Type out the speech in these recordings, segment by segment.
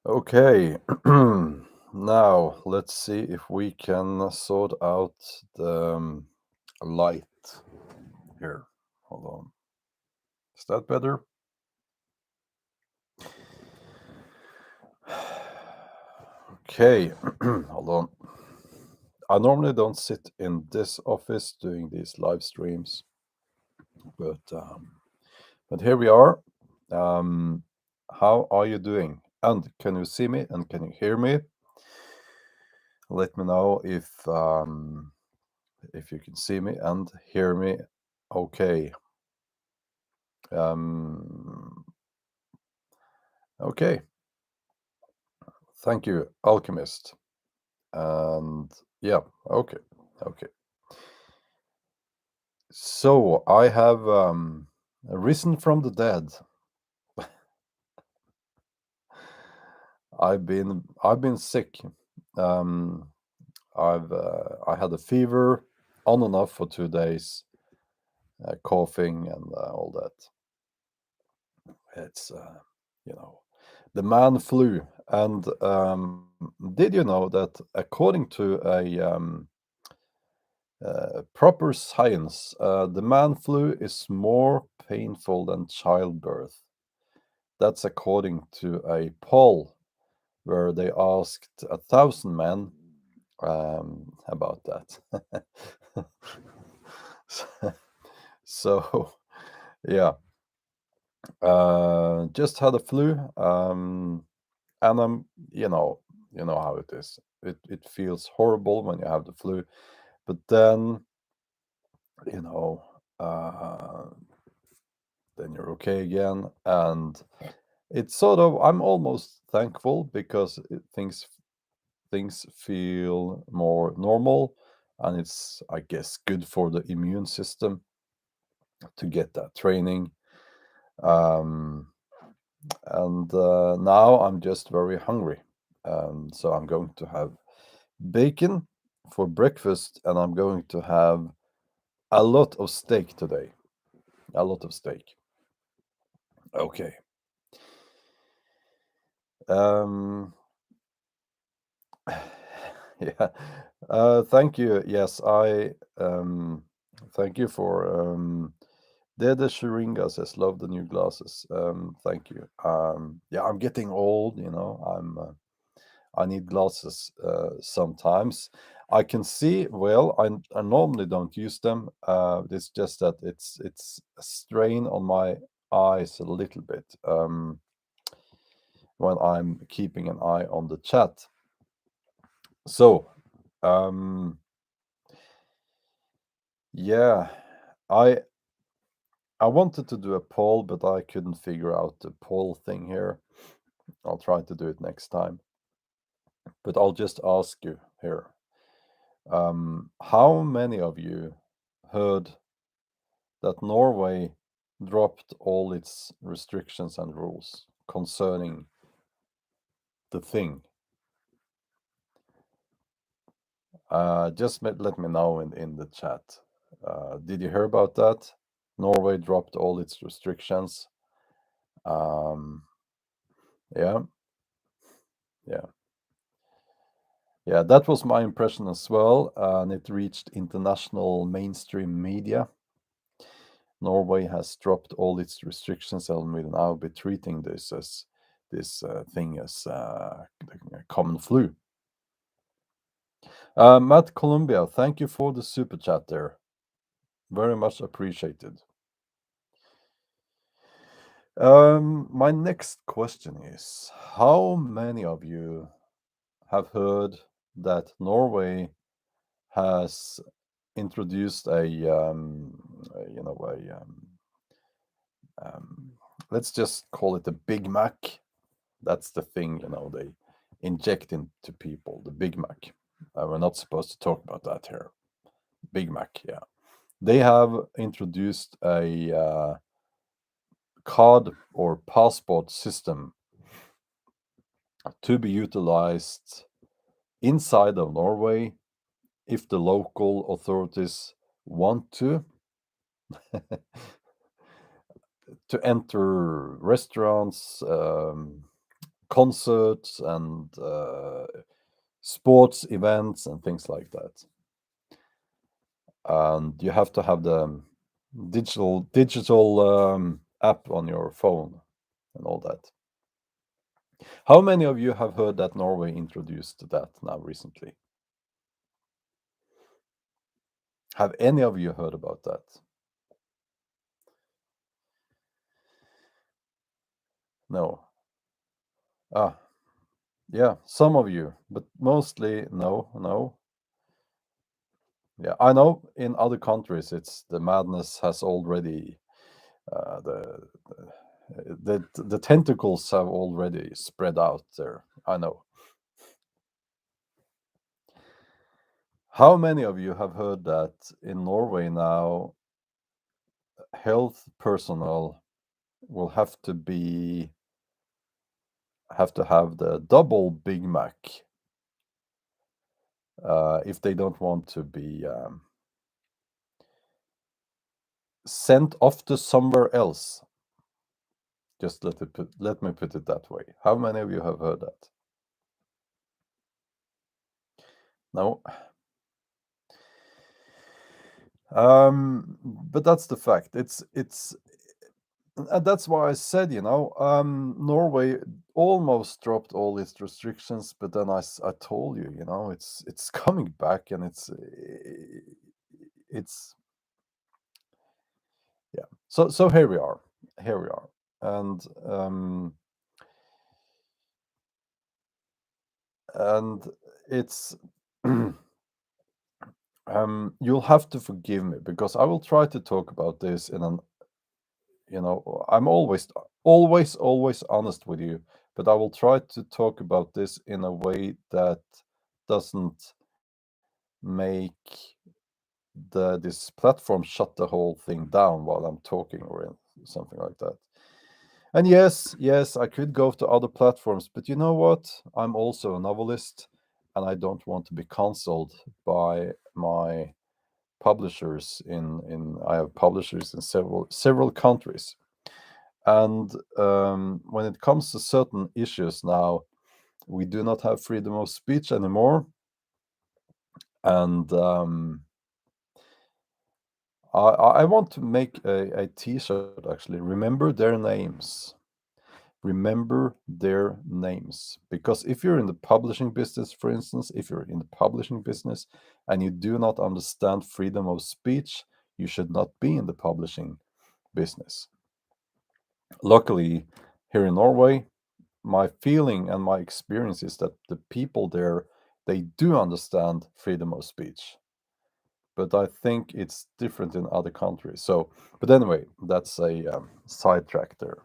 Okay, now let's see if we can sort out the light here. Hold on. Is that better? Okay, hold on. I normally don't sit in this office doing these live streams, but here we are. How are you doing? And can you see me and can you hear me? Let me know if you can see me and hear me. Okay. Um, okay. Thank you, Alchemist. And yeah, okay, okay. So I have risen from the dead. I've been sick. Um, I had a fever on and off for 2 days, coughing and all that. It's the man flu. And did you know that according to a proper science, the man flu is more painful than childbirth? That's according to a poll where they asked 1,000 men about that. So, yeah, just had a flu, and you know how it is. It feels horrible when you have the flu, but then you know, uh, then you're okay again, and it's sort of I'm almost thankful because things feel more normal, and it's I guess good for the immune system to get that training. Um, and now I'm just very hungry, so I'm going to have bacon for breakfast, and I'm going to have a lot of steak today. A lot of steak. Okay. Um, yeah. Thank you. Yes, I thank you for Dede Sharinga says love the new glasses. Thank you. Yeah, I'm getting old, I need glasses sometimes. I can see well. I normally don't use them. It's just that it's a strain on my eyes a little bit when I'm keeping an eye on the chat. So, yeah, I I wanted to do a poll, but I couldn't figure out the poll thing here. I'll try to do it next time. But I'll just ask you here. How many of you heard that Norway dropped all its restrictions and rules concerning the thing? Just let me know in the chat. Did you hear about that? Norway dropped all its restrictions. Um, yeah, yeah, yeah. That was my impression as well, and it reached international mainstream media. Norway has dropped all its restrictions and will now be treating this as this thing as the common flu. Matt Columbia, thank you for the super chat there. Very much appreciated. My next question is, how many of you have heard that Norway has introduced um, let's just call it a Big Mac. That's the thing, they inject into people, the Big Mac. We're not supposed to talk about that here. Big Mac, yeah. They have introduced a card or passport system to be utilized inside of Norway if the local authorities want to enter restaurants, concerts and sports events and things like that. And you have to have the digital app on your phone and all that. How many of you have heard that Norway introduced that now recently? Have any of you heard about that? No. Ah, yeah, some of you, but mostly no. Yeah, I know in other countries it's the madness has already uh, the the tentacles have already spread out there. I know. How many of you have heard that in Norway now health personnel will have to have the double Big Mac if they don't want to be sent off to somewhere else. Just let me put it that way. How many of you have heard that? No. But that's the fact. It's and that's why I said, Norway almost dropped all its restrictions, but then I told you, it's coming back, and it's yeah. So here we are, and and it's you'll have to forgive me because I will try to talk about this in an I'm always honest with you, but I will try to talk about this in a way that doesn't make this platform shut the whole thing down while I'm talking or something like that. And yes, I could go to other platforms, but you know what? I'm also a novelist, and I don't want to be cancelled by my publishers in I have publishers in several countries. And when it comes to certain issues now, we do not have freedom of speech anymore. And I want to make a T-shirt actually. Remember their names. Remember their names. Because if you're in the publishing business, for instance, if you're in the publishing business and you do not understand freedom of speech, you should not be in the publishing business. Luckily, here in Norway, my feeling and my experience is that the people there, they do understand freedom of speech, but I think it's different in other countries. So, but anyway, that's a sidetrack there.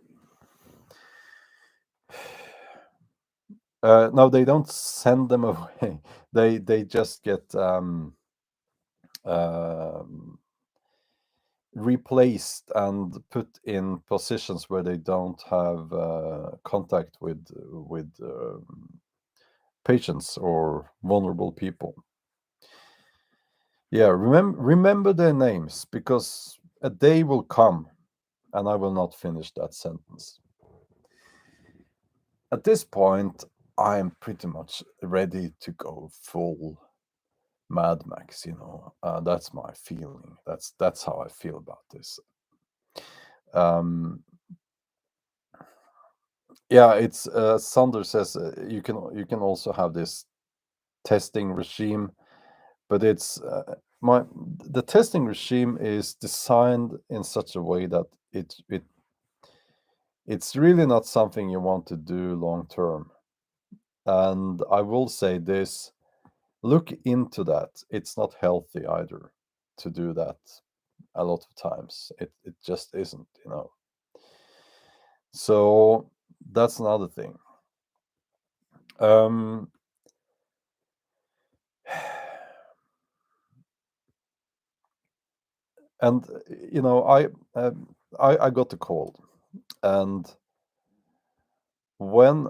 No, they don't send them away. They just get um, replaced and put in positions where they don't have contact with patients or vulnerable people. Yeah, remember their names because a day will come, and I will not finish that sentence. At this point, I am pretty much ready to go full Mad Max. That's my feeling. That's how I feel about this. Um, yeah, it's Sander says you can also have this testing regime, but the testing regime is designed in such a way that it's really not something you want to do long term. And I will say this, look into that. It's not healthy either to do that a lot of times. It just isn't. So that's another thing. Um and I got the cold, and when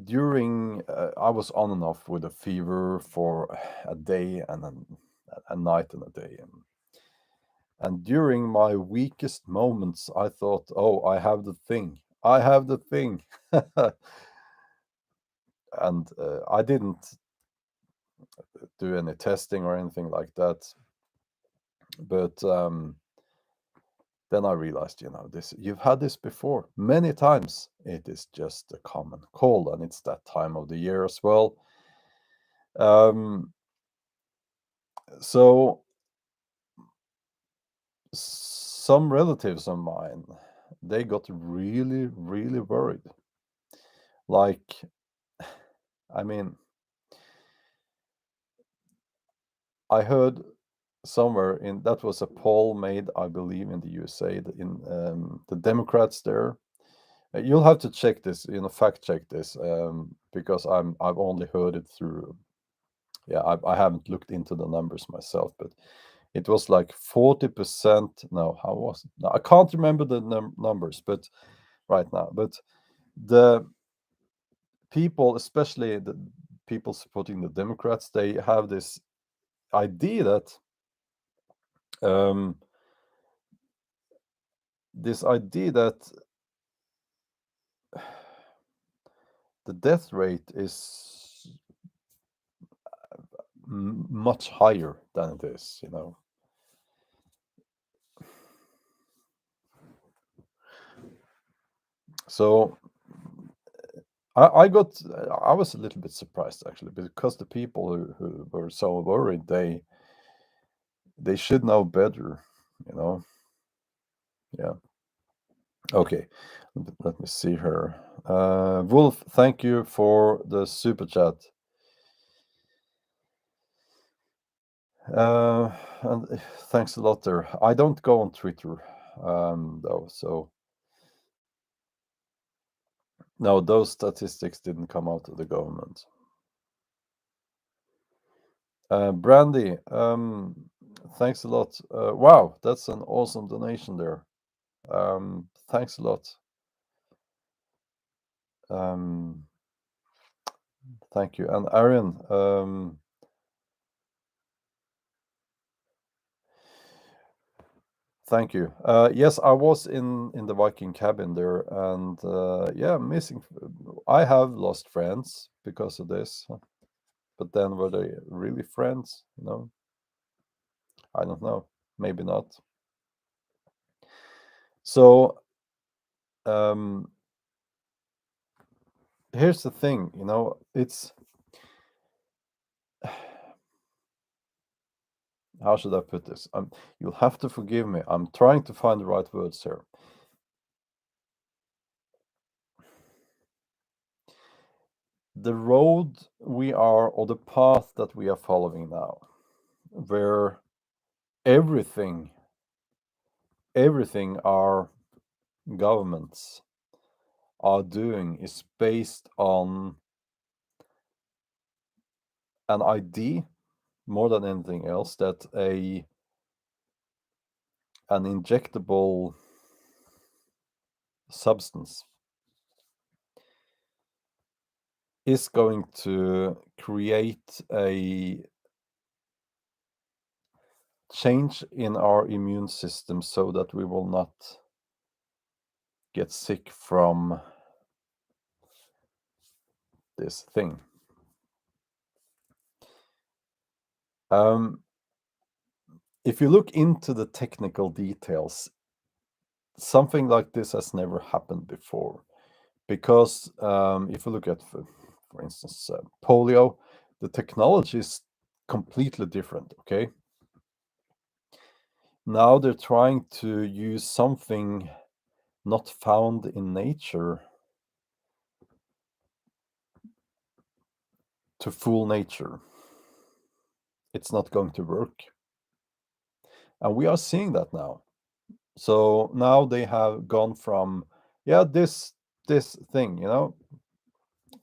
during I was on and off with a fever for a day and a night and a day, and during my weakest moments I thought, oh, I have the thing. and I didn't do any testing or anything like that. But then I realized, this you've had this before many times. It is just a common cold, and it's that time of the year as well. So some relatives of mine, they got really, really worried. Like, I mean, I heard somewhere in that was a poll made, I believe, in the USA, in the Democrats there. You'll have to check this, fact check this, because I've only heard it through. Yeah, I haven't looked into the numbers myself, but it was like 40%. No, how was it? No, I can't remember the numbers, but right now, but the people, especially the people supporting the Democrats, they have this idea that um, this idea that the death rate is much higher than it is, So I was a little bit surprised actually, because the people who were so worried, they should know better, you know. Yeah. Okay. Let me see here. Wolf, thank you for the super chat. And thanks a lot there. I don't go on Twitter, though, so no, those statistics didn't come out of the government. Brandy, thanks a lot. Wow, that's an awesome donation there. Thanks a lot. Thank you. And Arian, thank you. Yes, I was in the Viking cabin there, and yeah, missing. I have lost friends because of this, but then were they really friends? I don't know. Maybe not. So here's the thing. It's how should I put this? You'll have to forgive me. I'm trying to find the right words here. The road we are, or the path that we are following now, where everything our governments are doing is based on an idea more than anything else, that an injectable substance is going to create a change in our immune system so that we will not get sick from this thing. If you look into the technical details, something like this has never happened before, because if you look at, for instance, polio, the technology is completely different. Okay, now they're trying to use something not found in nature to fool nature. It's not going to work, and we are seeing that now. So now they have gone from, yeah, this thing,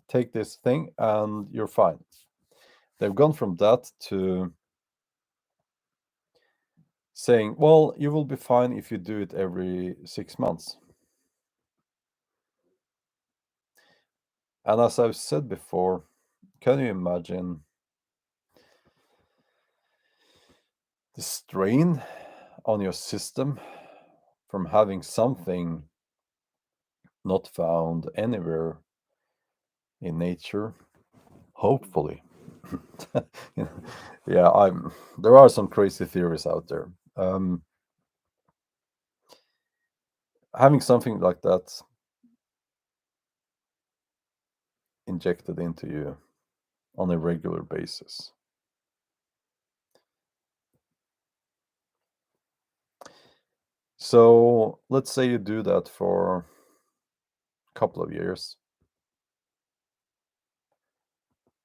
take this thing and you're fine. They've gone from that to saying, well, you will be fine if you do it every 6 months. And as I've said before, can you imagine the strain on your system from having something not found anywhere in nature Hopefully. You know, yeah, there are some crazy theories out there. Having something like that injected into you on a regular basis. So let's say you do that for a couple of years,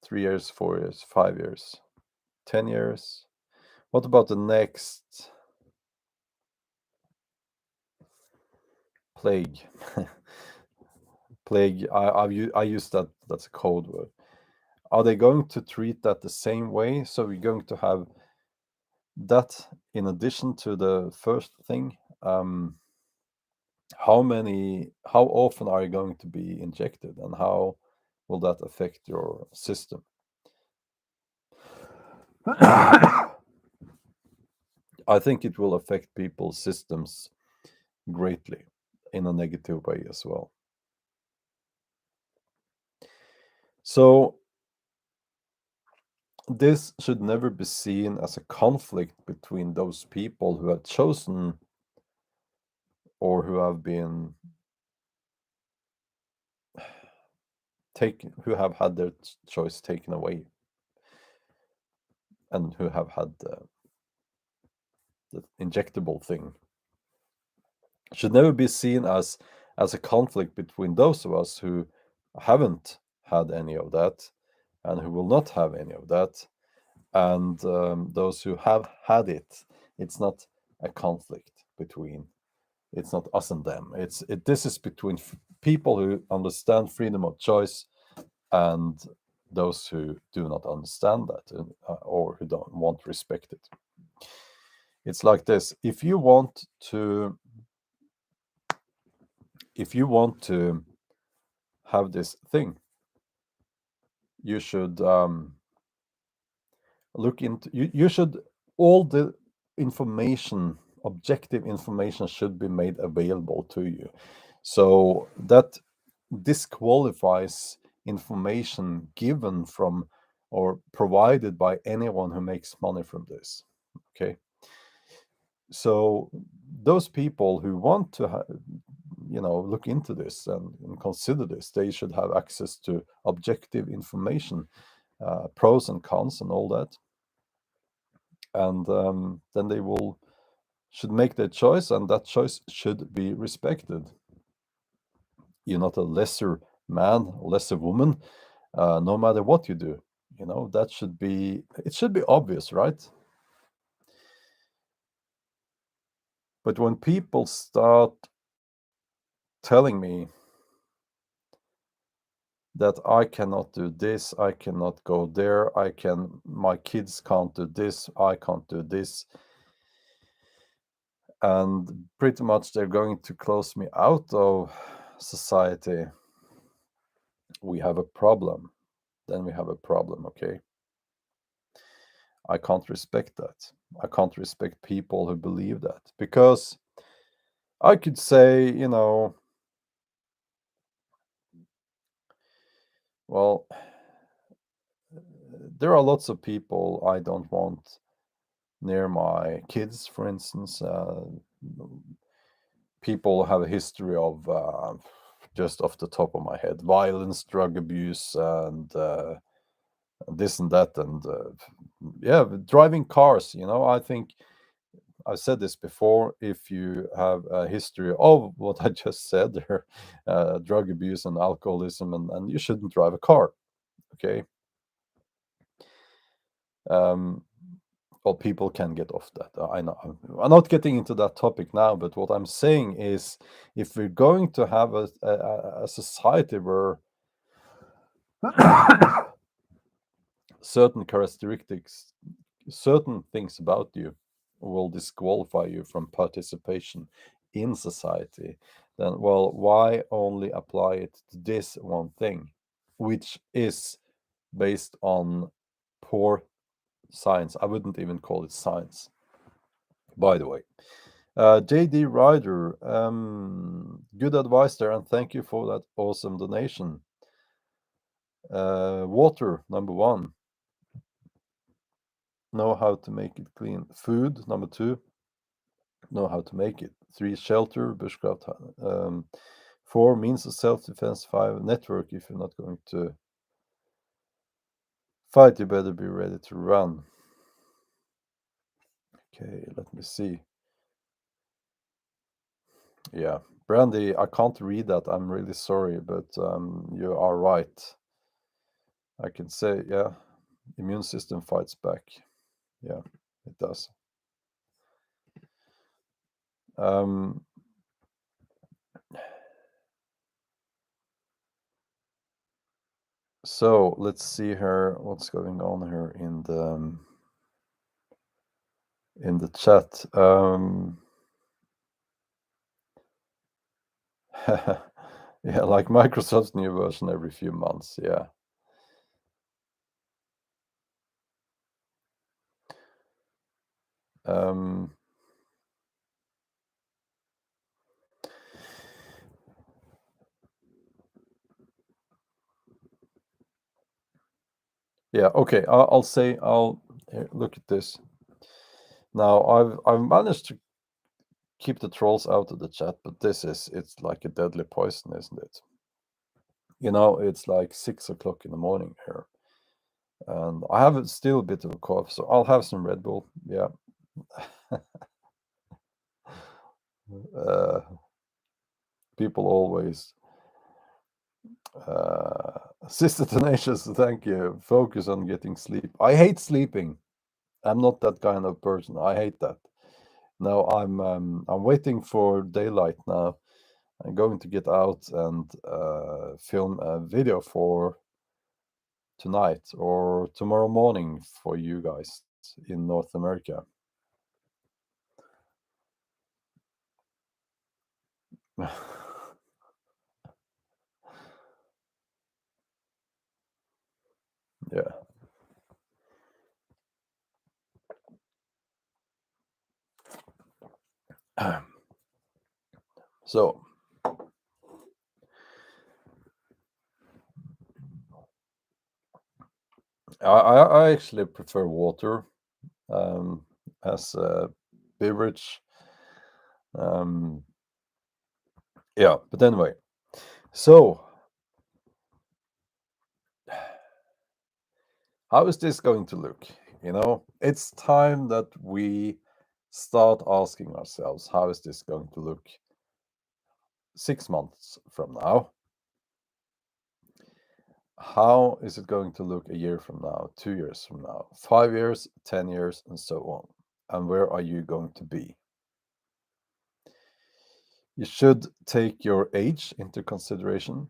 3 years, 4 years, 5 years, 10 years. What about the next plague? Plague. I use that. That's a code word. Are they going to treat that the same way? So we're going to have that in addition to the first thing. How often are you going to be injected, and how will that affect your system? I think it will affect people's systems greatly in a negative way as well. So this should never be seen as a conflict between those people who have chosen or who have been who have had their choice taken away and who have had the injectable thing. Should never be seen as a conflict between those of us who haven't had any of that and who will not have any of that, and those who have had it. It's not a conflict between. It's not us and them. This is between people who understand freedom of choice and those who do not understand that or who don't want to respect it. It's like this: if you want to have this thing, you should look into you should all the information, objective information, should be made available to you, so that disqualifies information given from or provided by anyone who makes money from this. Okay, so those people who want to look into this and consider this, they should have access to objective information, pros and cons and all that, and then they should make their choice, and that choice should be respected. You're not a lesser man, lesser woman, no matter what you do. That should be obvious, right? But when people start telling me that I cannot do this, I cannot go there, my kids can't do this, I can't do this, and pretty much they're going to close me out of society, we have a problem. Then we have a problem, okay? I can't respect that. I can't respect people who believe that, because I could say, well, there are lots of people I don't want near my kids, for instance. People have a history of, just off the top of my head, violence, drug abuse, and this and that, and yeah, driving cars. I think I've said this before. If you have a history of what I just said there, drug abuse and alcoholism, and you shouldn't drive a car. Okay. Well, people can get off that. I know. I'm not getting into that topic now, but what I'm saying is, if we're going to have a society where certain characteristics, certain things about you will disqualify you from participation in society, then, well, why only apply it to this one thing, which is based on poor science? I wouldn't even call it science, by the way. JD Ryder, good advice there, and thank you for that awesome donation. Water, number one. Know how to make it clean. Food, number two. Know how to make it. Three, shelter, bushcraft. Four, means of self-defense. Five, network. If you're not going to fight, you better be ready to run. Okay, let me see. Yeah, Brandy, I can't read that. I'm really sorry, but you are right. I can say, yeah, immune system fights back. Yeah, it does. Um, so let's see here what's going on here in the chat. Yeah, like Microsoft's new version every few months. Yeah. Um, yeah. Okay. I'll say here, look at this. Now I've managed to keep the trolls out of the chat, but it's like a deadly poison, isn't it? You know, it's like 6 o'clock in the morning here, and I have still a bit of a cough, so I'll have some Red Bull. Yeah. uh, People always Sister Tenacious, thank you. Focus on getting sleep. I hate sleeping. I'm not that kind of person. I hate that. No, I'm waiting for daylight now. I'm going to get out and film a video for tonight or tomorrow morning for you guys in North America. Yeah. So I actually prefer water as a beverage. Um, yeah, but anyway, so how is this going to look? You know, it's time that we start asking ourselves, how is this going to look 6 months from now? How is it going to look a year from now, 2 years from now, 5 years, 10 years, and so on? And where are you going to be? You should take your age into consideration.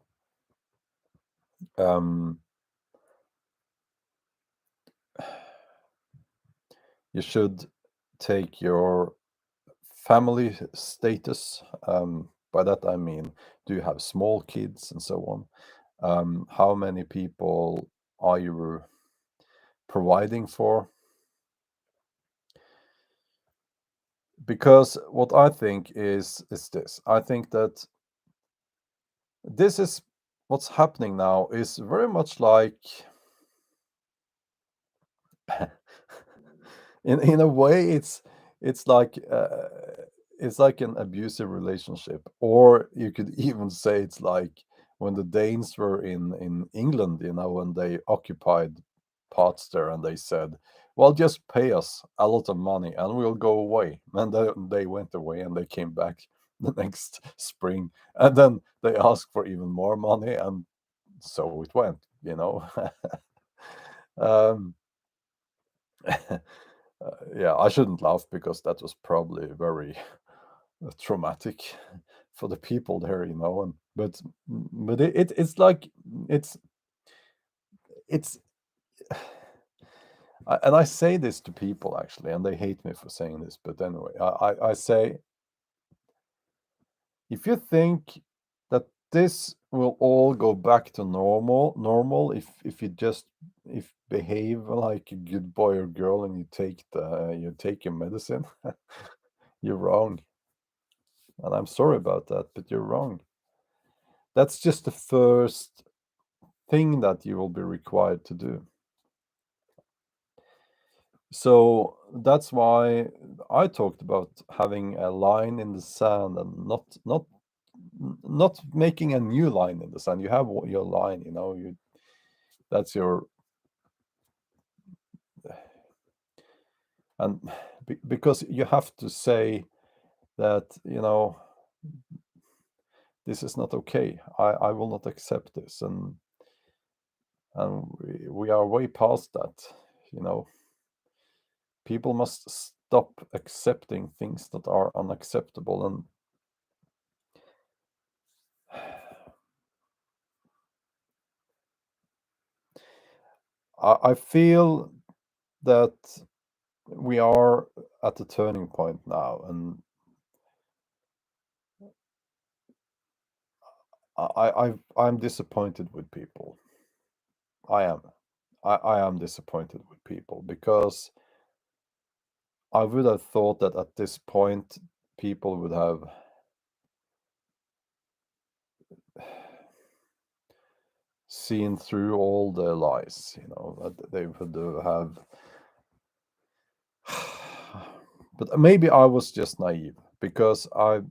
You should take your family status. By that I mean, do you have small kids and so on? How many people are you providing for? Because what I think is this. I think that this is what's happening now is very much like in a way it's like an abusive relationship, or you could even say it's like when the Danes were in England, you know, when they occupied parts there, and they said, well, just pay us a lot of money and we'll go away, and they went away and they came back the next spring, and then they asked for even more money, and so it went, you know. um yeah, I shouldn't laugh because that was probably very traumatic for the people there, you know. And but it's like it's it's and I say this to people actually, and they hate me for saying this, but anyway, I say, if you think that this will all go back to normal if you just if behave like a good boy or girl and you take your medicine, you're wrong. And I'm sorry about that, but you're wrong. That's just the first thing that you will be required to do. So that's why I talked about having a line in the sand and not making a new line in the sand. You have your line, that's your, and because you have to say that, this is not okay. I will not accept this, and we are way past that. People must stop accepting things that are unacceptable, and I feel that we are at a turning point now, and I'm disappointed with people. I am. I am disappointed with people because I would have thought that at this point people would have seen through all the lies, that they would have. But maybe I was just naive because I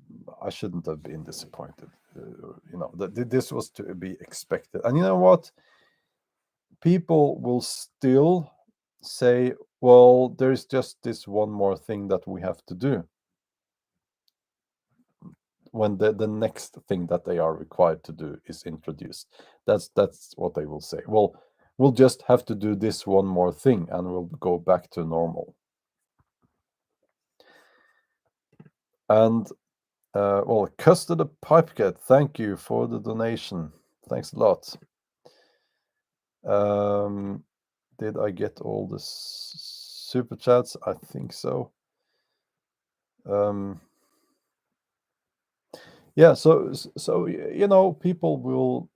shouldn't have been disappointed. That this was to be expected. And you know what? People will still say, well, there's just this one more thing that we have to do, when the next thing that they are required to do is introduced. That's what they will say. Well, we'll just have to do this one more thing and we'll go back to normal. And well, Custard Pipecat, thank you for the donation. Thanks a lot. Did I get all the super chats? I think so. Yeah, so people will.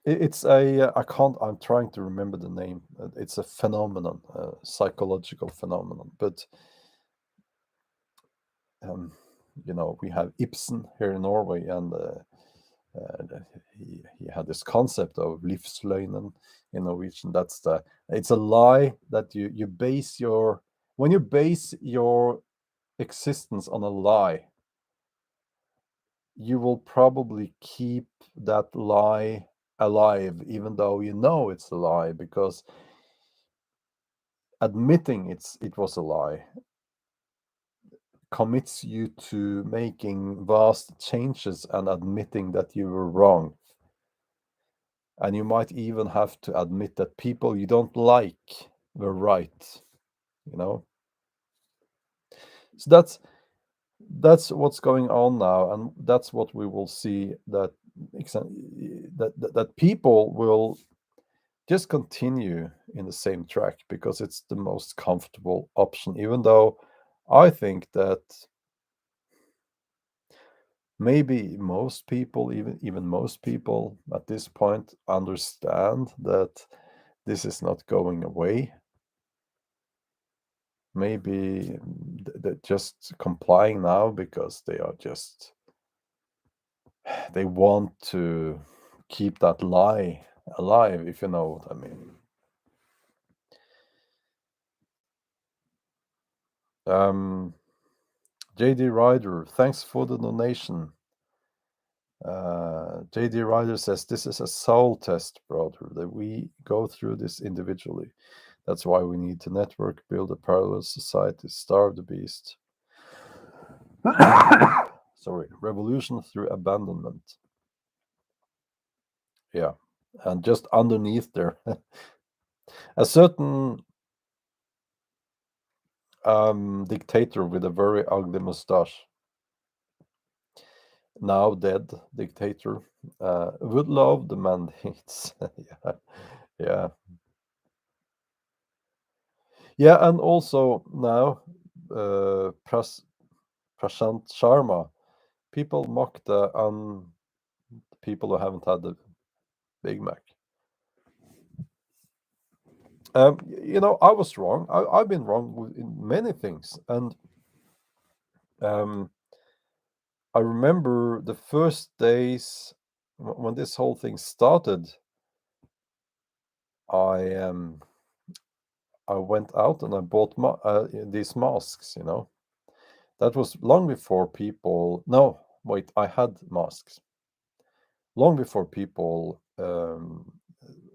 It's I'm trying to remember the name. It's a phenomenon, a psychological phenomenon. But we have Ibsen here in Norway, and he had this concept of livsløgnen in Norwegian. It's a lie that you base when you base your existence on a lie, you will probably keep that lie alive, even though you know it's a lie, because admitting it was a lie commits you to making vast changes and admitting that you were wrong. And you might even have to admit that people you don't like were right, So that's what's going on now, and that's what we will see, that people will just continue in the same track because it's the most comfortable option, even though I think that maybe most people, even most people at this point, understand that this is not going away. Maybe they're just complying now because they want to keep that lie alive, if you know what I mean. JD Ryder, thanks for the donation. JD Ryder says, this is a soul test, brother, that we go through this individually. That's why we need to network, build a parallel society, starve the beast. Sorry, revolution through abandonment. Yeah, and just underneath there, a certain dictator with a very ugly mustache, now dead dictator, would love the mandates. Yeah. Yeah, and also now, Prashant Sharma, people mock the people who haven't had the Big Mac. I was wrong. I've been wrong in many things, and I remember the first days when this whole thing started, I I went out and I bought these masks. That was long before people. No, wait, I had masks long before people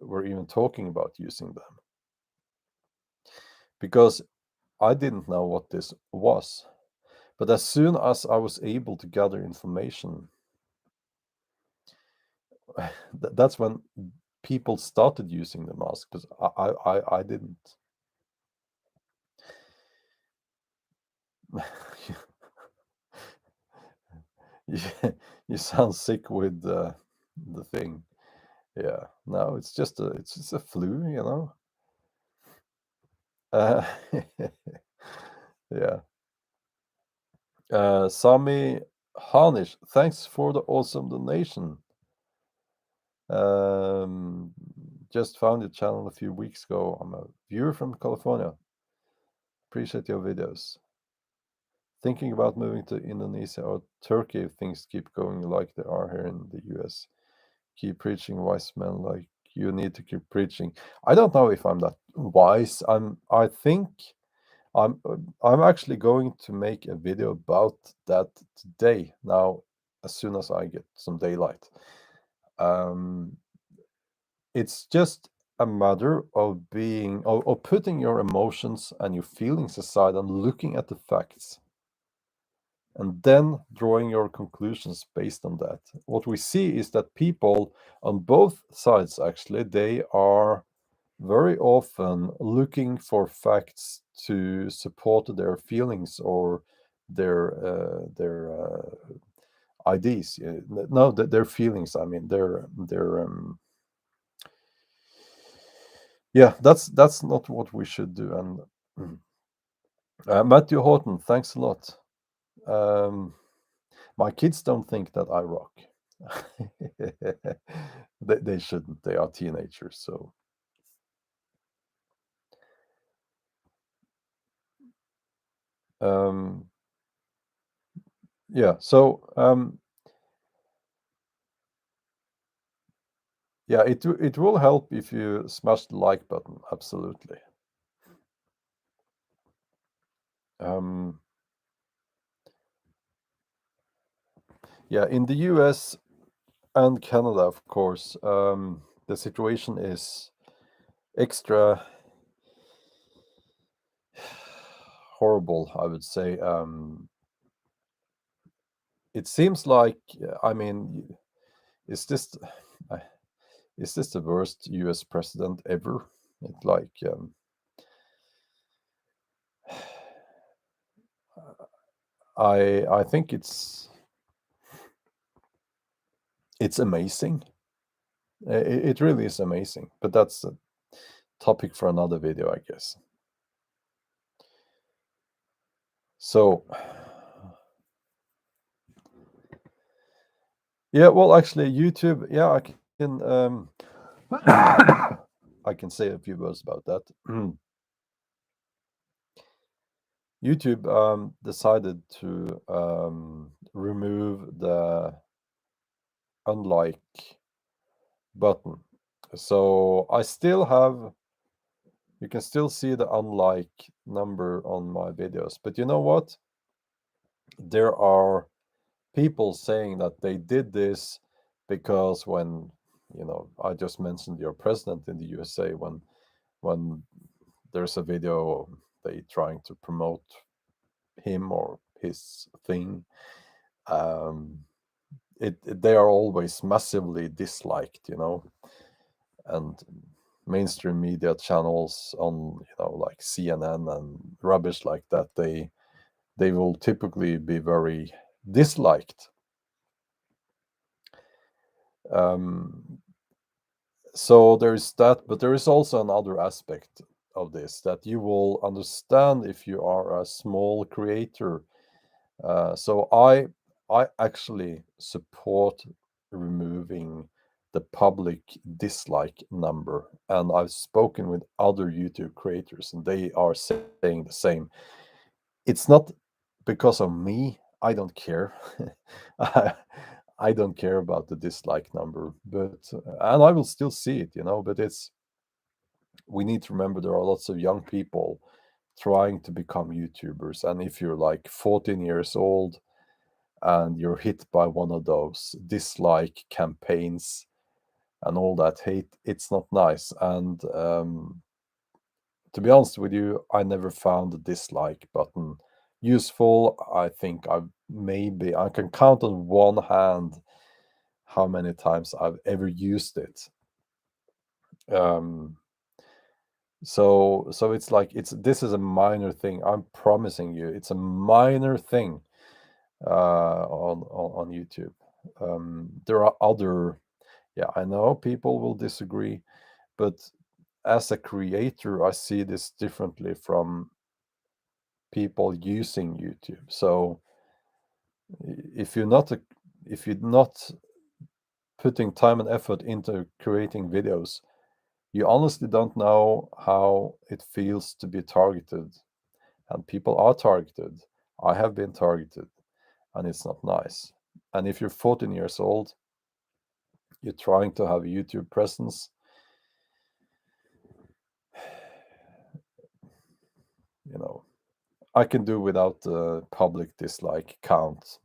were even talking about using them, because I didn't know what this was. But as soon as I was able to gather information, that's when people started using the mask. Because I didn't. you, you sound sick with the thing. Yeah, no, it's just a flu. Uh, yeah. Sami Hanish, thanks for the awesome donation. Um, just found your channel a few weeks ago. I'm a viewer from California. Appreciate your videos. Thinking about moving to Indonesia or Turkey if things keep going like they are here in the US. Keep preaching, wise men like you need to keep preaching. I don't know if I'm that wise. I think I'm actually going to make a video about that today. Now, as soon as I get some daylight. It's just a matter of of putting your emotions and your feelings aside and looking at the facts, and then drawing your conclusions based on that. What we see is that people on both sides, actually, they are very often looking for facts to support their feelings or their ideas. No, their feelings. I mean, their yeah, that's not what we should do. And Matthew Horton, thanks a lot. My kids don't think that I rock. They shouldn't. They are teenagers, so. Yeah. So yeah, it will help if you smash the like button. Absolutely. Yeah, in the US and Canada, of course, the situation is extra horrible, I would say. It seems like, I mean, is this uh, is this the worst US president ever? It like I think it's amazing. It really is amazing, but that's a topic for another video, I guess. So, yeah, well, actually, YouTube. Yeah, I can I can say a few words about that. YouTube decided to remove the unlike button. So I still have, you can still see the unlike number on my videos. But you know what? There are people saying that they did this because when, I just mentioned your president in the USA, when there's a video they trying to promote him or his thing, they are always massively disliked, and mainstream media channels on, like CNN and rubbish like that, they will typically be very disliked. So there is that, but there is also another aspect of this that you will understand if you are a small creator. So I actually support removing the public dislike number, and I've spoken with other YouTube creators, and they are saying the same. It's not because of me. I don't care. I, I don't care about the dislike number, but and I will still see it, but we need to remember there are lots of young people trying to become YouTubers, and if you're like 14 years old and you're hit by one of those dislike campaigns and all that hate, it's not nice. And to be honest with you, I never found the dislike button useful. I think I can count on one hand how many times I've ever used it. Um, so it's like this is a minor thing. I'm promising you, it's a minor thing on YouTube. There are other, yeah, I know people will disagree, but as a creator, I see this differently from people using YouTube. So if you're not putting time and effort into creating videos, you honestly don't know how it feels to be targeted. And people are targeted. I have been targeted, and it's not nice. And if you're 14 years old, you're trying to have a YouTube presence, you know, I can do without the public dislike count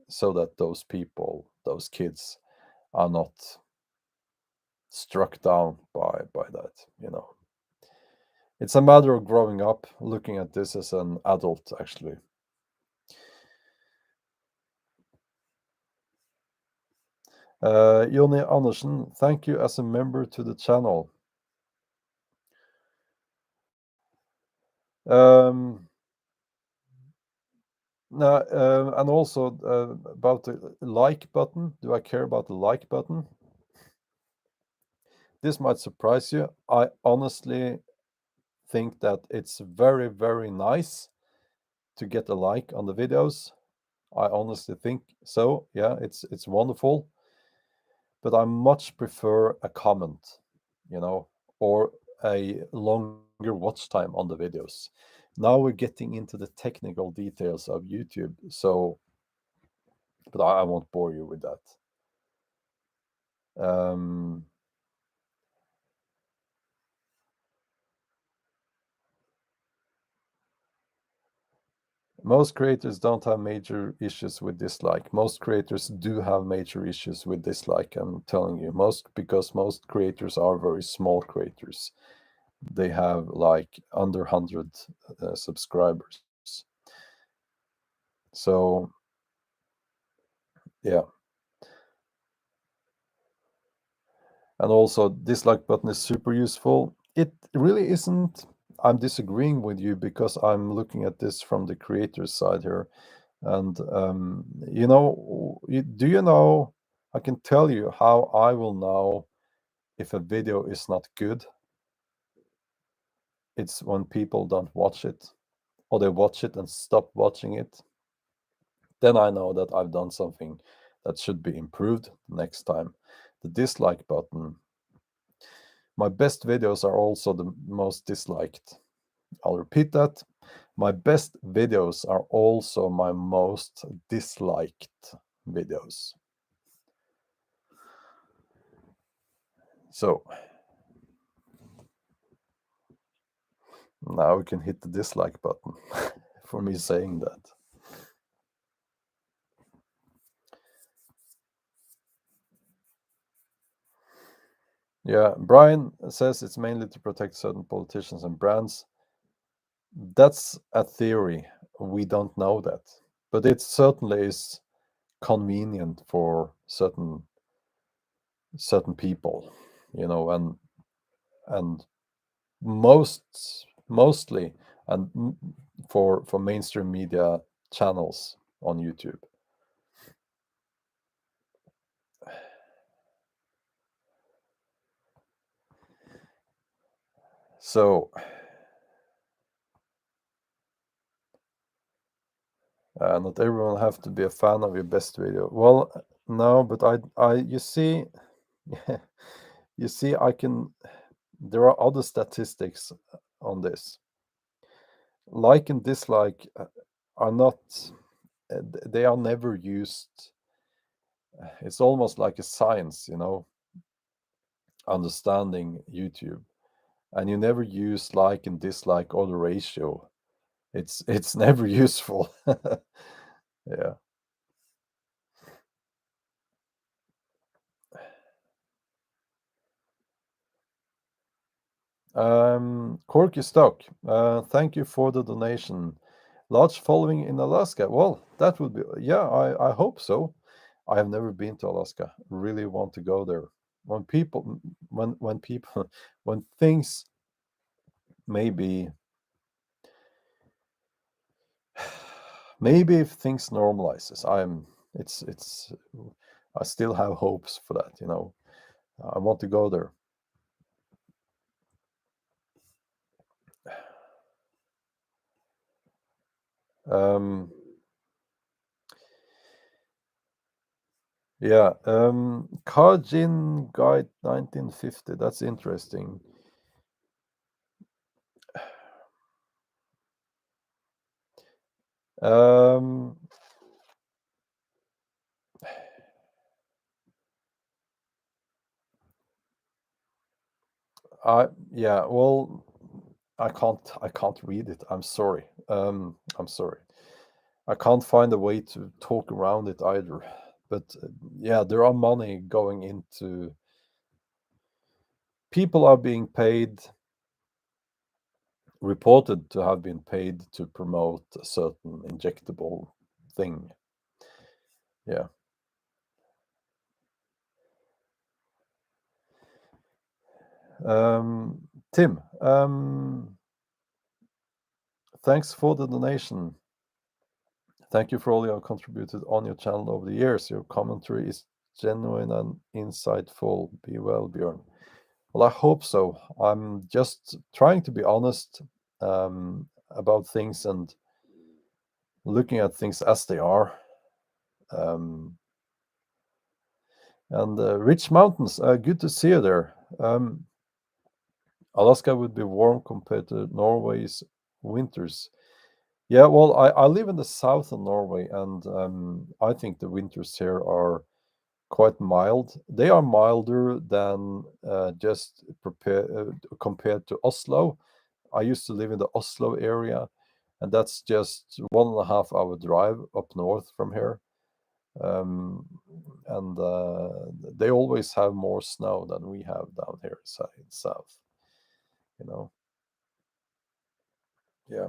so that those people, those kids, are not struck down by that. It's a matter of growing up, looking at this as an adult, actually. Jonny Andersen, thank you as a member to the channel. Um, Now, and also about the like button. Do I care about the like button? This might surprise you. I honestly think that it's very, very nice to get a like on the videos. I honestly think so. Yeah, it's wonderful. But I much prefer a comment, or a longer watch time on the videos. Now we're getting into the technical details of YouTube, but I won't bore you with that. Um, Most creators don't have major issues with dislike. Most creators do have major issues with dislike, I'm telling you. Because most creators are very small creators. They have like under 100 subscribers. So, yeah. And also, dislike button is super useful. It really isn't. I'm disagreeing with you because I'm looking at this from the creator's side here. And do you know? I can tell you how I will know if a video is not good. It's when people don't watch it, or they watch it and stop watching it. Then I know that I've done something that should be improved next time. The dislike button. My best videos are also the most disliked. I'll repeat that. My best videos are also my most disliked videos. So now we can hit the dislike button for me saying that. Yeah, Brian says it's mainly to protect certain politicians and brands. That's a theory. We don't know that. But it certainly is convenient for certain people, and mostly and for mainstream media channels on YouTube. So not everyone have to be a fan of your best video. Well, no, but you see, I can. There are other statistics on this. Like and dislike are not. They are never used it's almost like a science, understanding YouTube, and you never use like and dislike or the ratio. It's never useful. Yeah. Corky Stock, thank you for the donation. Large following in Alaska. Well, that would be, yeah, I hope so. I have never been to Alaska. Really want to go there. When people, when people, when things maybe, maybe if things normalizes, it's, I still have hopes for that. I want to go there. Um, yeah, Kajin Guide 1950. That's interesting. Um, yeah, well, I can't read it. I'm sorry. I'm sorry. I can't find a way to talk around it either. But yeah, there are money going into people are being paid, reported to have been paid to promote a certain injectable thing. Yeah. Tim, thanks for the donation. Thank you for all you have contributed on your channel over the years. Your commentary is genuine and insightful. Be well, Bjorn. Well, I hope so. I'm just trying to be honest about things and looking at things as they are. Um, and Rich Mountains, good to see you there. Alaska would be warm compared to Norway's winters. Yeah, well, I live in the south of Norway, and I think the winters here are quite mild. They are milder than compared to Oslo. I used to live in the Oslo area, and that's just 1.5 hour drive up north from here. Um, and they always have more snow than we have down here in south. You know, yeah,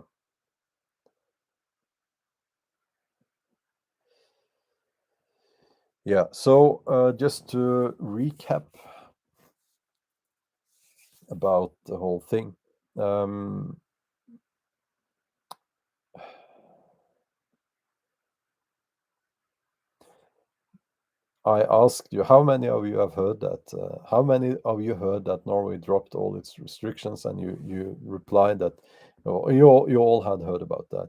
yeah. So just to recap about the whole thing. Um, I asked you how many of you have heard that. How many of you heard that Norway dropped all its restrictions, and you replied that you all had heard about that.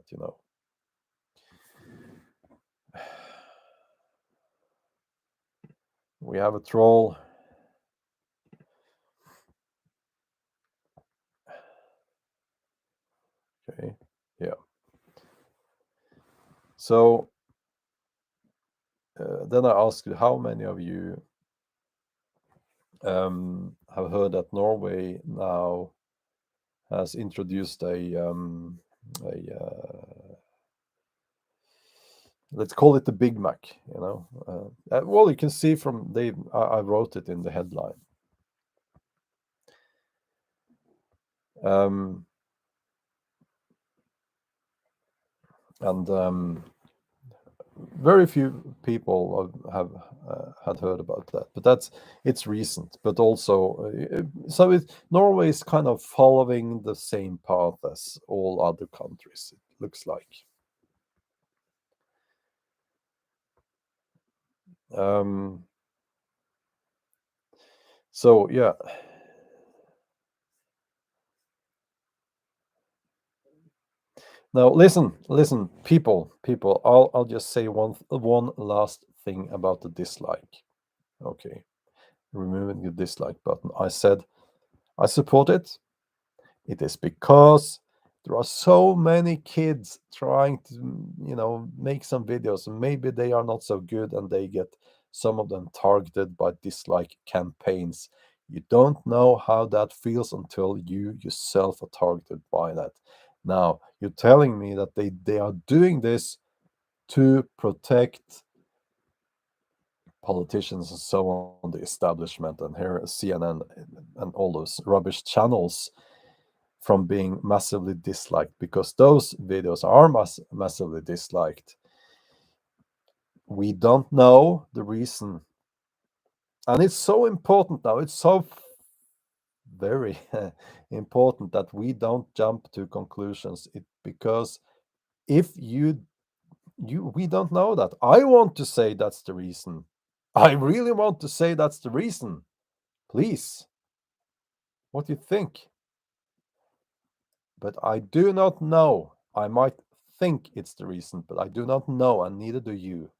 We have a troll. Okay, yeah. So then I asked you how many of you have heard that Norway now has introduced a let's call it the Big Mac. Well, you can see from I wrote it in the headline. And very few people have had heard about that, but it's recent. But also, so Norway is kind of following the same path as all other countries. It looks like. Um, so yeah. Now listen, people. I'll just say one last thing about the dislike. Okay, removing the dislike button. I said I support it. It is because there are so many kids trying to, make some videos, and maybe they are not so good, and they get some of them targeted by dislike campaigns. You don't know how that feels until you yourself are targeted by that. Now, you're telling me that they are doing this to protect politicians and so on, the establishment, and here CNN and all those rubbish channels from being massively disliked, because those videos are massively disliked. We don't know the reason. And it's so important now. It's so very important that we don't jump to conclusions. Because if we don't know that. I want to say that's the reason. I really want to say that's the reason. Please, what do you think? But I do not know. I might think it's the reason, but I do not know, and neither do you.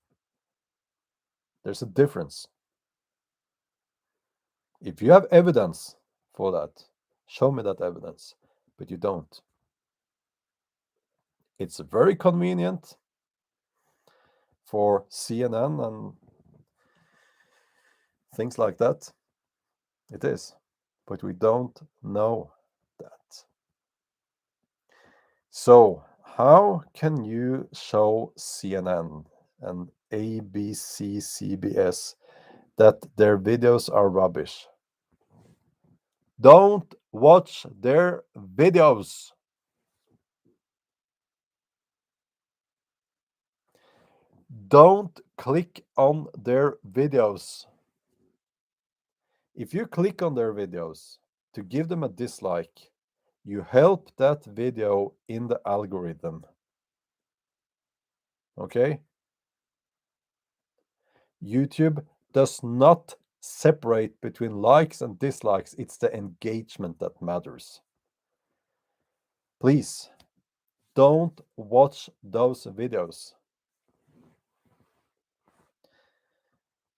There's a difference. If you have evidence for that, show me that evidence, but you don't. It's very convenient for CNN and things like that. It is, but we don't know that. So, how can you show CNN and ABC, CBS that their videos are rubbish? Don't watch their videos. Don't click on their videos. If you click on their videos to give them a dislike, you help that video in the algorithm. Okay? YouTube does not separate between likes and dislikes. It's the engagement that matters. Please, don't watch those videos.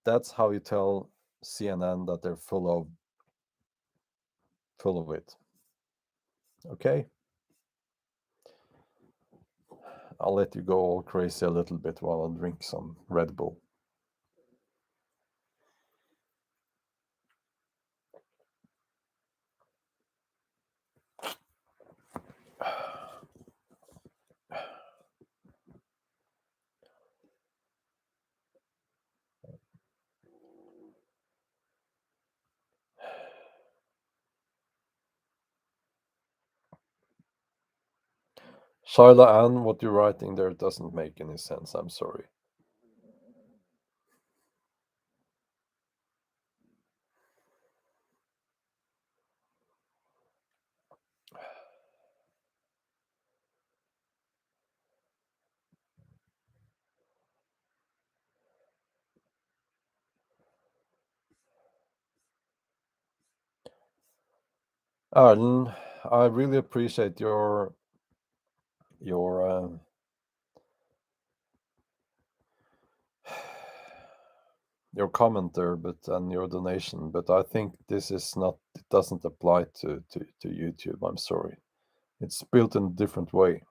That's how you tell CNN that they're full of it. Okay? I'll let you go all crazy a little bit while I drink some Red Bull. Shyla Ann, what you're writing there doesn't make any sense. I'm sorry. Arlen, I really appreciate your your comment there, and your donation, but I think this is not. It doesn't apply to YouTube. I'm sorry. It's built in a different way.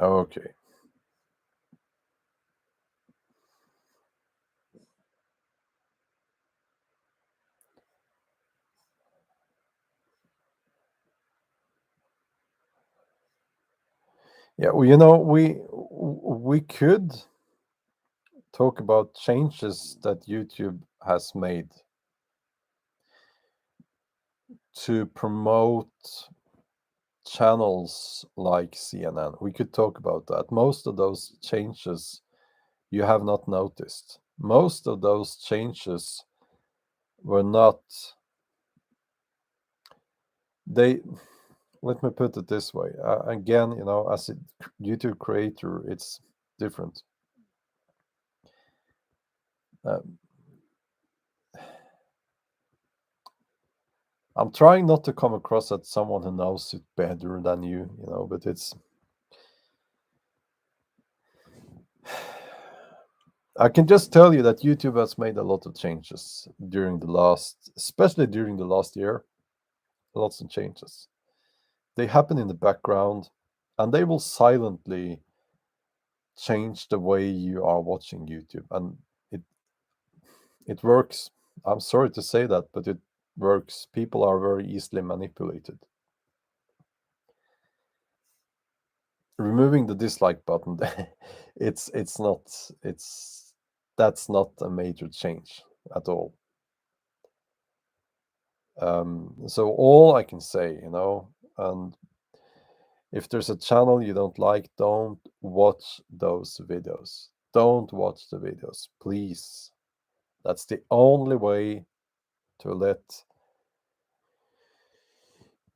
Okay. Yeah, well, we could talk about changes that YouTube has made to promote channels like CNN. We could talk about that. Most of those changes you have not noticed. Most of those changes were not. They Let me put it this way. Again, as a YouTube creator, it's different. Uh, I'm trying not to come across as someone who knows it better than you know, but it's I can just tell you that YouTube has made a lot of changes during the last, especially during the last year. Lots of changes. They happen in the background, and they will silently change the way you are watching YouTube. And it it works. I'm sorry to say that, but it works. People are very easily manipulated. Removing the dislike button, it's not it's that's not a major change at all. So all I can say, and if there's a channel you don't like, don't watch those videos. Don't watch the videos, please. That's the only way to let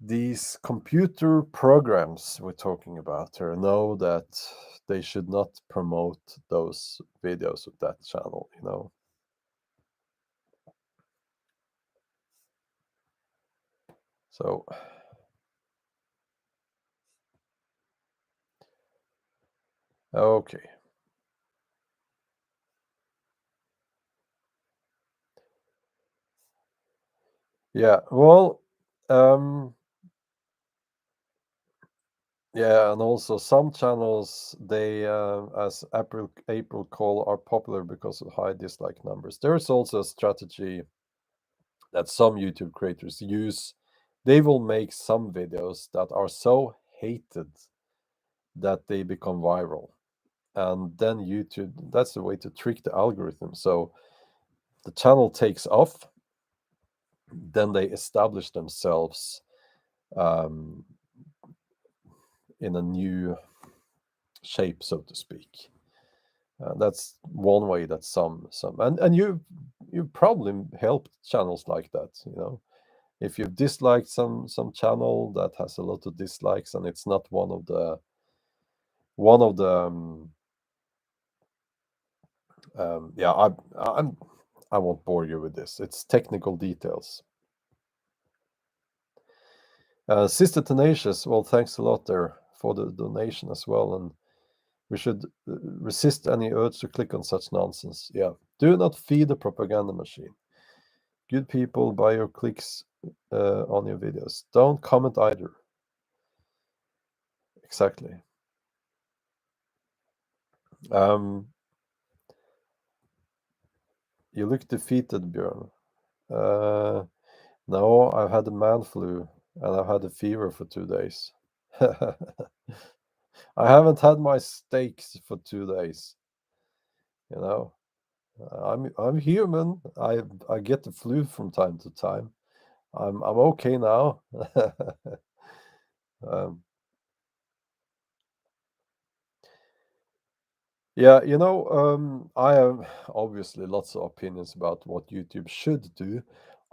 these computer programs we're talking about here know that they should not promote those videos of that channel. So, okay. Yeah, well, um, yeah, and also some channels they, as April call, are popular because of high dislike numbers. There's also a strategy that some YouTube creators use. They will make some videos that are so hated that they become viral, and then YouTube. That's the way to trick the algorithm. So the channel takes off, then they establish themselves um, in a new shape, so to speak. That's one way that some and you probably helped channels like that. If you've disliked some channel that has a lot of dislikes and it's not one of the yeah, I won't bore you with this. It's technical details. Sister Tenacious, well, thanks a lot there for the donation as well, and we should resist any urge to click on such nonsense. Yeah, do not feed the propaganda machine. Good people buy your clicks on your videos. Don't comment either. Exactly. Um, you look defeated, Bjorn. Uh, no, I've had the man flu and I've had a fever for 2 days. I haven't had my steaks for 2 days. You know, I'm human. I get the flu from time to time. I'm okay now. um, yeah, I have obviously lots of opinions about what YouTube should do.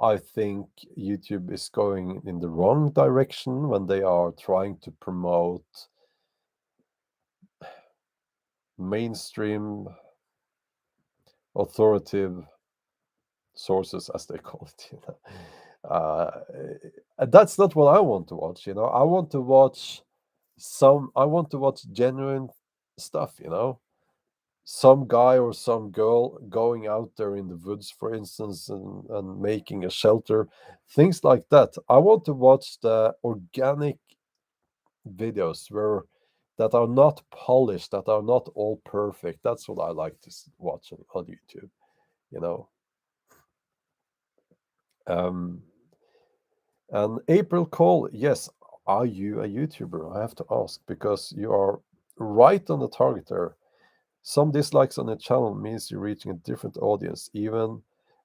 I think YouTube is going in the wrong direction when they are trying to promote mainstream authoritative sources, as they call it. That's not what I want to watch. I want to watch genuine stuff. Some guy or some girl going out there in the woods, for instance, and making a shelter, things like that. I want to watch the organic videos that are not polished, that are not all perfect. That's what I like to watch on YouTube. You know, um, and April Cole, yes, are you a YouTuber? I have to ask because you are right on the target there. Some dislikes on the channel means you're reaching a different audience, even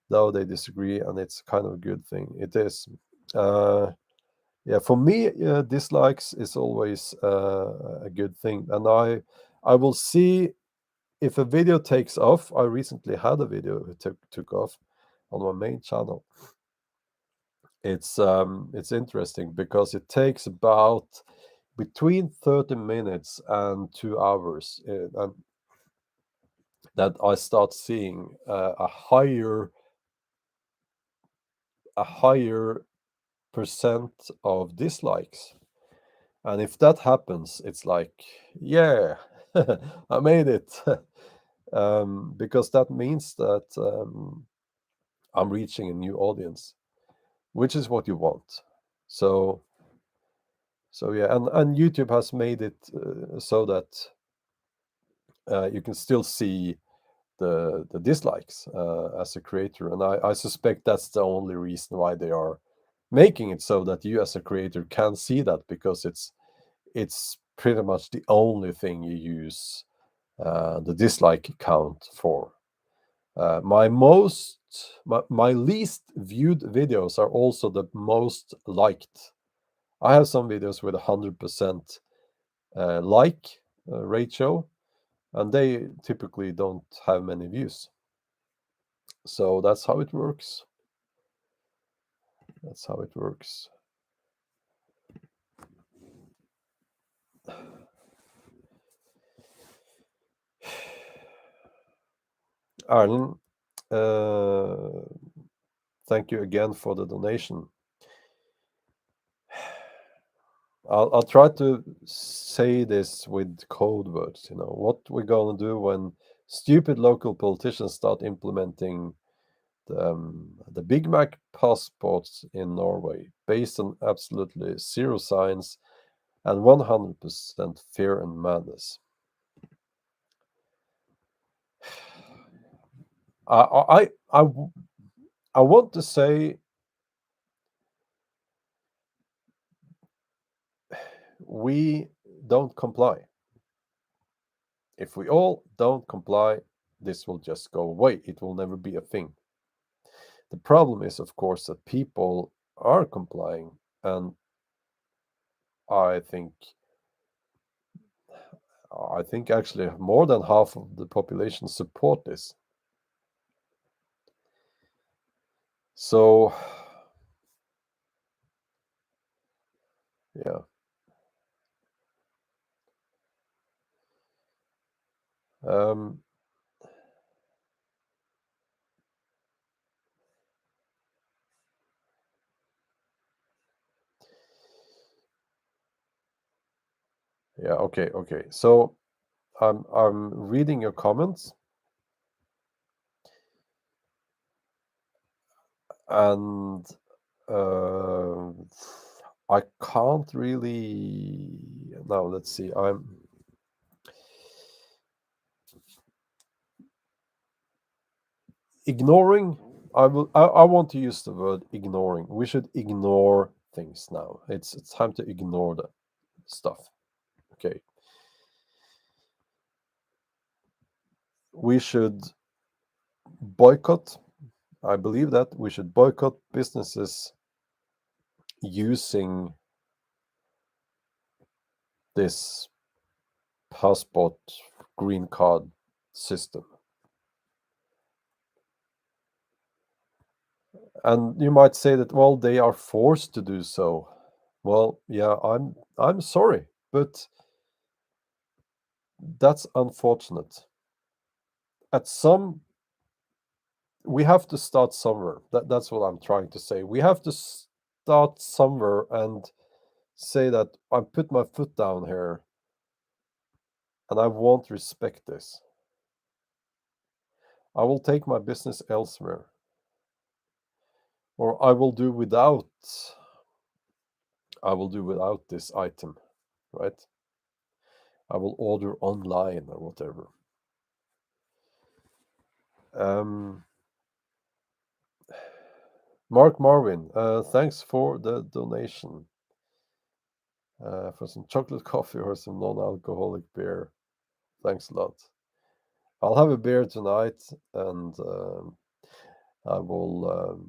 though they disagree, and it's kind of a good thing. It is. Uh, yeah, for me, dislikes is always a good thing, and I will see if a video takes off. I recently had a video that took off on my main channel. It's interesting because it takes about between 30 minutes and 2 hours, and that I start seeing a higher of dislikes. And if that happens, it's like, yeah, I made it. Because that means that I'm reaching a new audience, which is what you want. So, yeah, and YouTube has made it so that you can still see the dislikes as a creator, and I suspect that's the only reason why they are making it so that you as a creator can see that, because it's pretty much the only thing you use the dislike count for. My least viewed videos are also the most liked. I have some videos with 100% like ratio, and they typically don't have many views. So that's how it works. That's how it works. Erlend, thank you again for the donation. I'll try to say this with code words. You know what we're gonna do when stupid local politicians start implementing the Big Mac passports in Norway, based on absolutely zero science and 100% fear and madness. I I I, I want to say we don't comply. If we all don't comply, this will just go away. It will never be a thing. The problem is, of course, that people are complying, and I think actually more than half of the population support this. So, yeah. Um, yeah. Okay. Okay. So I'm reading your comments, and uh, I can't really. Now let's see. I'm ignoring. I want to use the word ignoring. We should ignore things now. It's time to ignore the stuff. Okay. We should boycott. I believe that we should boycott businesses using this passport green card system. And you might say that, well, they are forced to do so. Well, yeah, I'm sorry, but that's unfortunate. At some We have to start somewhere. That's what I'm trying to say. We have to start somewhere and say that I put my foot down here and I won't respect this. I will take my business elsewhere. Or I will do without this item, right? I will order online or whatever. Mark Marvin, thanks for the donation. For some chocolate coffee or some non-alcoholic beer. Thanks a lot. I'll have a beer tonight, and I will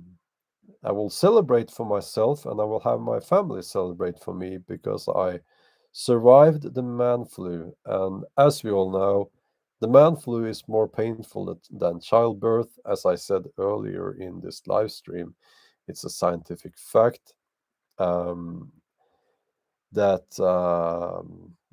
I will celebrate for myself, and I will have my family celebrate for me, because I survived the man flu. And as we all know, the man flu is more painful than childbirth, as I said earlier in this live stream. It's a scientific fact. That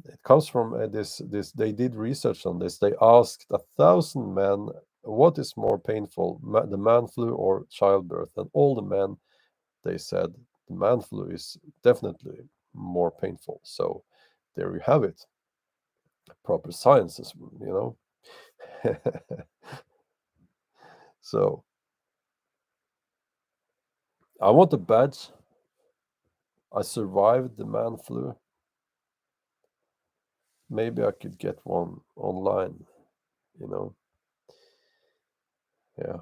it comes from this they did research on this. They asked 1,000 men what is more painful, the man flu or childbirth, and all the men, they said the man flu is definitely more painful. So there you have it. Proper sciences, you know. So I want a badge. I survived the man flu. Maybe I could get one online, you know. Yeah.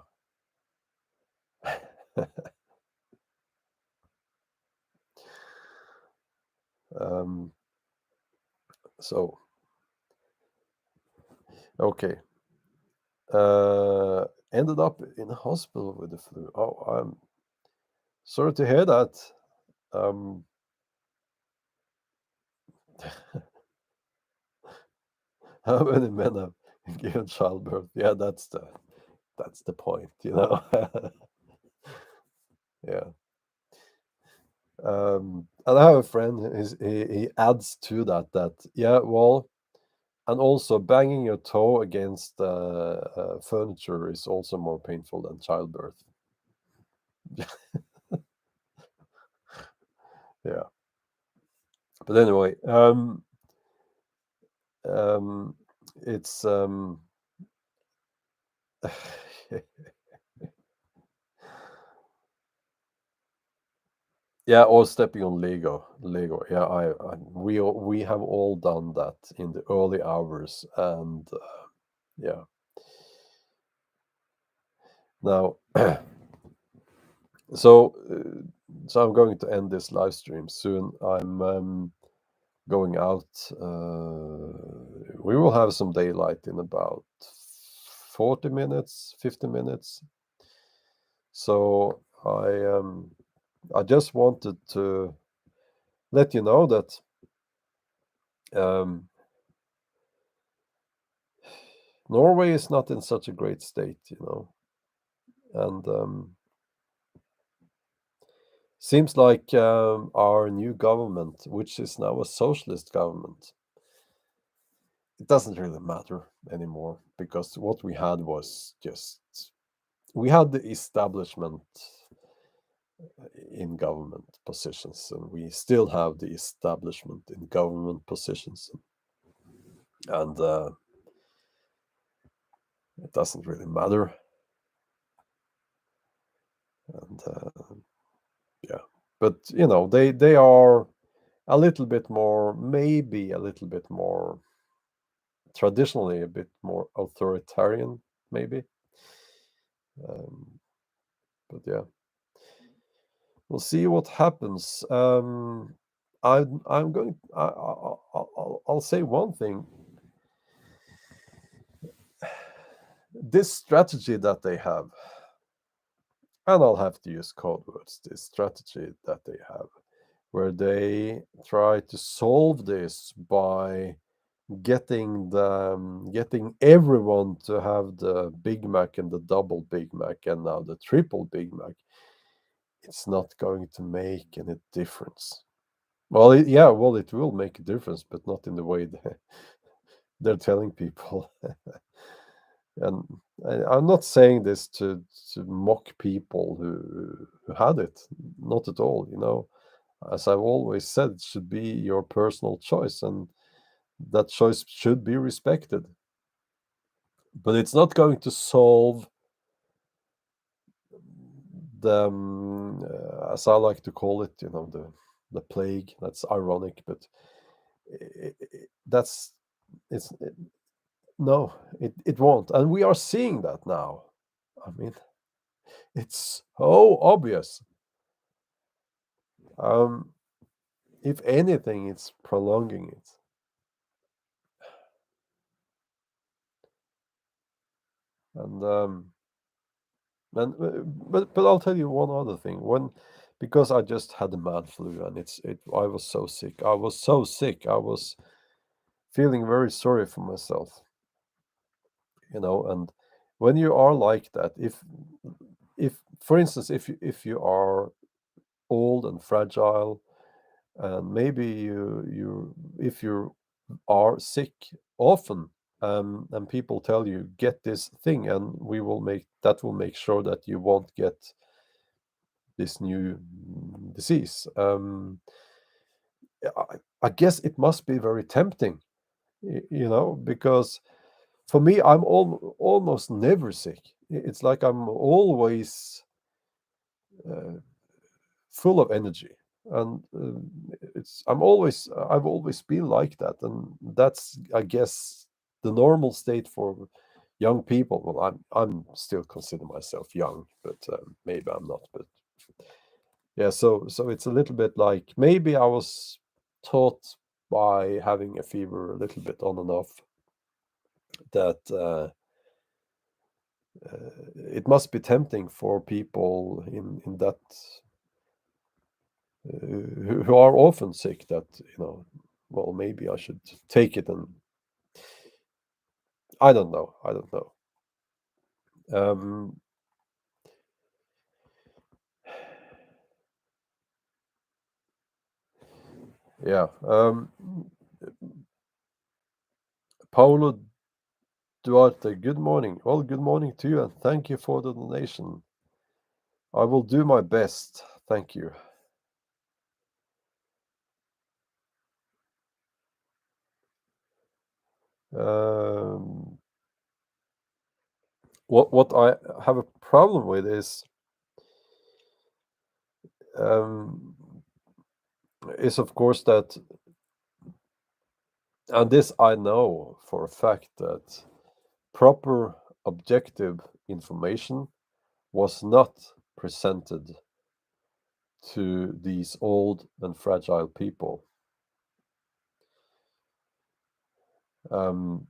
um, so okay. Ended up in a hospital with the flu. Oh, I'm sorry to hear that. Um, how many men have given childbirth? Yeah, that's the point, you know. Yeah. And I have a friend. He adds to that. Yeah, well, and also banging your toe against furniture is also more painful than childbirth. Yeah. But anyway, um, it's yeah, or stepping on Lego. Yeah, we have all done that in the early hours, and yeah. Now, so so I'm going to end this live stream soon. I'm going out. We will have some daylight in about 40 minutes, 50 minutes. So I just wanted to let you know that um, Norway is not in such a great state, you know, and seems like our new government, which is now a socialist government, it doesn't really matter anymore because what we had was just we had the establishment in government positions, and we still have the establishment in government positions, and it doesn't really matter. And yeah, but you know, they are a little bit more, maybe a little bit more traditionally, a bit more authoritarian, maybe. Um, but yeah, we'll see what happens. I'm going. I'll say one thing. This strategy that they have, and I'll have to use code words. This strategy that they have, where they try to solve this by getting everyone to have the Big Mac and the double Big Mac and now the triple Big Mac. It's not going to make any difference. Well, yeah, well, it will make a difference, but not in the way they're telling people. And I'm not saying this to mock people who had it, not at all. You know, as I've always said, it should be your personal choice, and that choice should be respected. But it's not going to solve the, as I like to call it, you know, the plague. That's ironic, but that's it's no, it won't, and we are seeing that now. I mean, it's so obvious. Um, if anything, it's prolonging it. And but I'll tell you one other thing. Because I just had the mad flu and I was so sick. I was so sick. I was feeling very sorry for myself, you know. And when you are like that, if for instance, if you are old and fragile, and maybe you if you are sick often, and people tell you get this thing and we will make that will make sure that you won't get this new disease. I guess it must be very tempting, because for me, I'm almost never sick. It's like I'm always full of energy, and I've always been like that, and that's, I guess, the normal state for young people. Well, I'm still consider myself young, but maybe I'm not. But yeah, so it's a little bit like maybe I was taught by having a fever a little bit on and off that it must be tempting for people in that who are often sick, that well, maybe I should take it. And I don't know. um yeah. Paulo Duarte, good morning. Well, good morning to you, and thank you for the donation. I will do my best. Thank you. um what I have a problem with um is of course that, and this I know for a fact, that proper objective information was not presented to these old and fragile people. Um,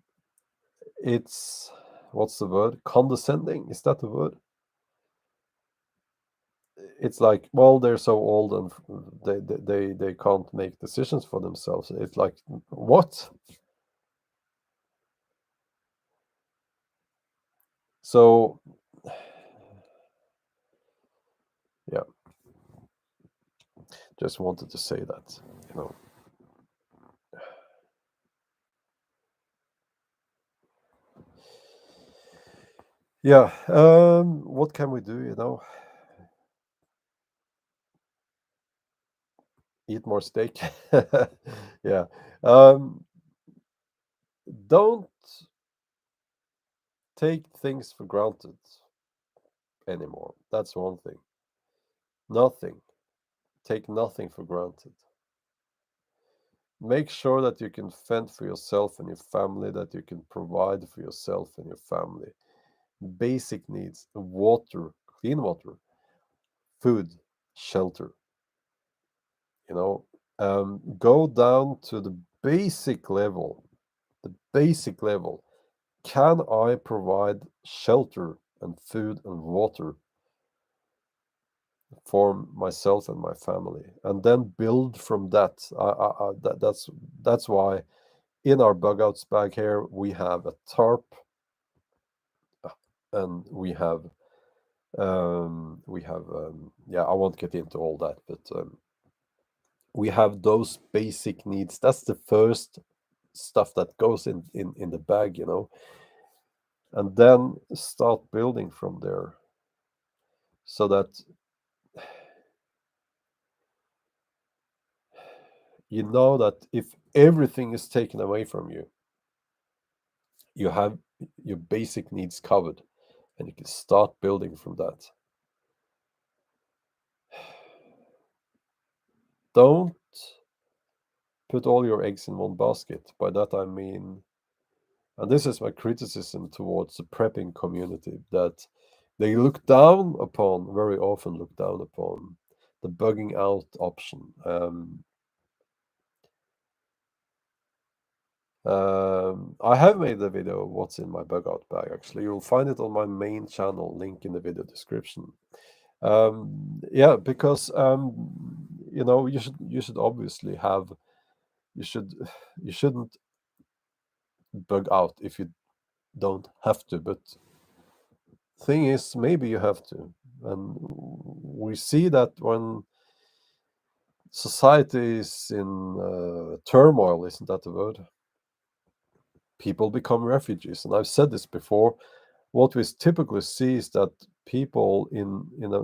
it's, what's the word? Condescending? Is that the word? It's like, well, they're so old and they can't make decisions for themselves. It's like, what? So, yeah, just wanted to say that, you know. Yeah, what can we do, Eat more steak. Yeah. Don't take things for granted anymore. That's one thing. Nothing. Take nothing for granted. Make sure that you can fend for yourself and your family, that you can provide for yourself and your family. Basic needs: water, clean water, food, shelter. Go down to the basic level. The basic level. Can I provide shelter and food and water for myself and my family, and then build from that? That's why in our bug outs bag here we have a tarp, and yeah, I won't get into all that, but we have those basic needs. That's the first stuff that goes in the bag, and then start building from there, so that you know that if everything is taken away from you, you have your basic needs covered, and you can start building from that. Don't put all your eggs in one basket. By that I mean, and this is my criticism towards the prepping community, that they very often look down upon the bugging out option. I have made a video of what's in my bug out bag. Actually, you'll find it on my main channel, link in the video description. Yeah, because you should obviously have you should you shouldn't bug out if you don't have to, but thing is, maybe you have to. And we see that when society is in turmoil, isn't that the word? People become refugees. And I've said this before. What we typically see is that people in a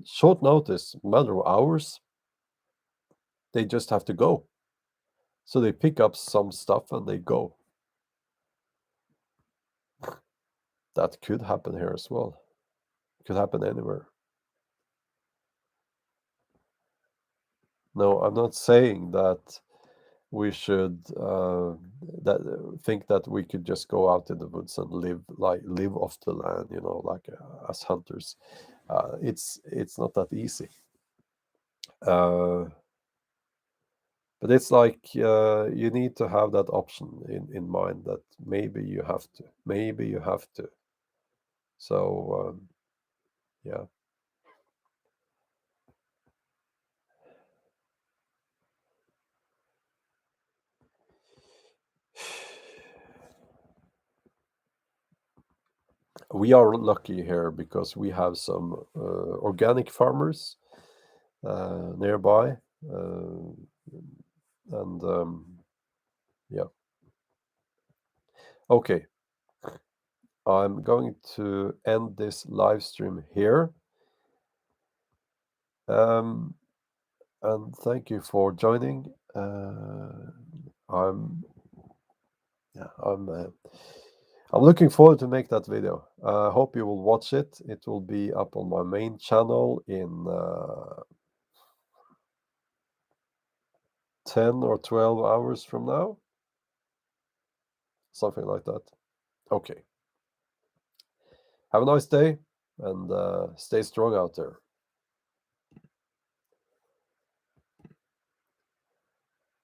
short notice, matter of hours, they just have to go. So they pick up some stuff and they go. That could happen here as well. It could happen anywhere. No, I'm not saying that we should think that we could just go out in the woods and live off the land, like as hunters. It's not that easy. But it's like you need to have that option in mind that maybe you have to. So yeah. We are lucky here because we have some organic farmers nearby, and yeah. Okay, I'm going to end this live stream here. And thank you for joining. I'm looking forward to make that video. I hope you will watch it. It will be up on my main channel in 10 or 12 hours from now. Something like that. Okay. Have a nice day and stay strong out there.